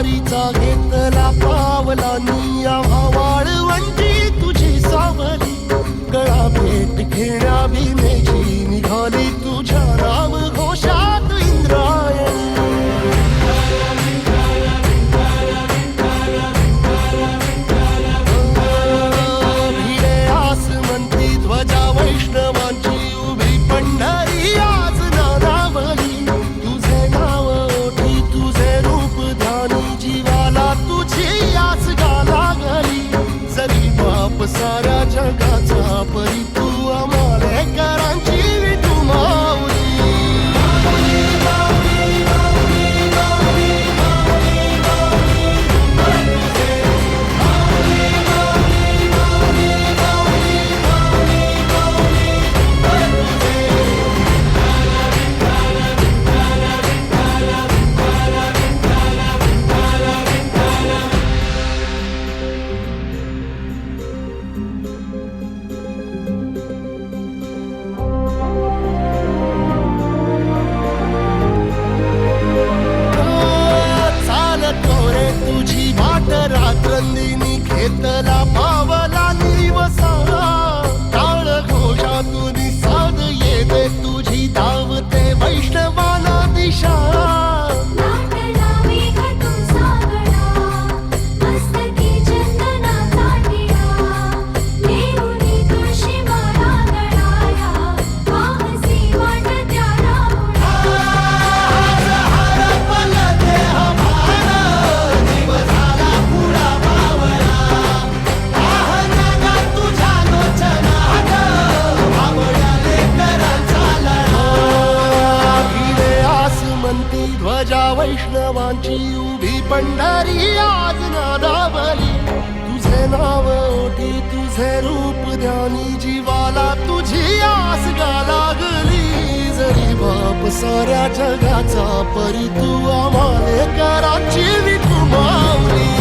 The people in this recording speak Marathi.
वारीचा घेतला पावला निया वाळवंटी तुझी सावली गळा भेट घेण्या भीमेची निघाली तुझ्या राम घोषात इंद्रायणी भिडे आसमंती ध्वजा वैष्णवांची उभी पंढरी आज नादावली तुझे नाव ओठी तुझे रूप ध्यानी जीवाला तुझी आस गाला गली जरी बाप साऱ्या जगाचा परी तू आमालेकरांची विठू माऊली तुझी वाट रात्रंदिनी घेतला पावला निवसा टाळ घोषातून साध येते तुझी धावते वैष्णवाला दिशा ध्वजा वैष्णवांची उभी पंढरी आज नादावली तुझे नाव ओठी तुझे रूप ध्यानी जीवाला तुझी आस गा लागली जरी बाप साऱ्या जगाचा परी तू आमालेकरांची विठू माऊली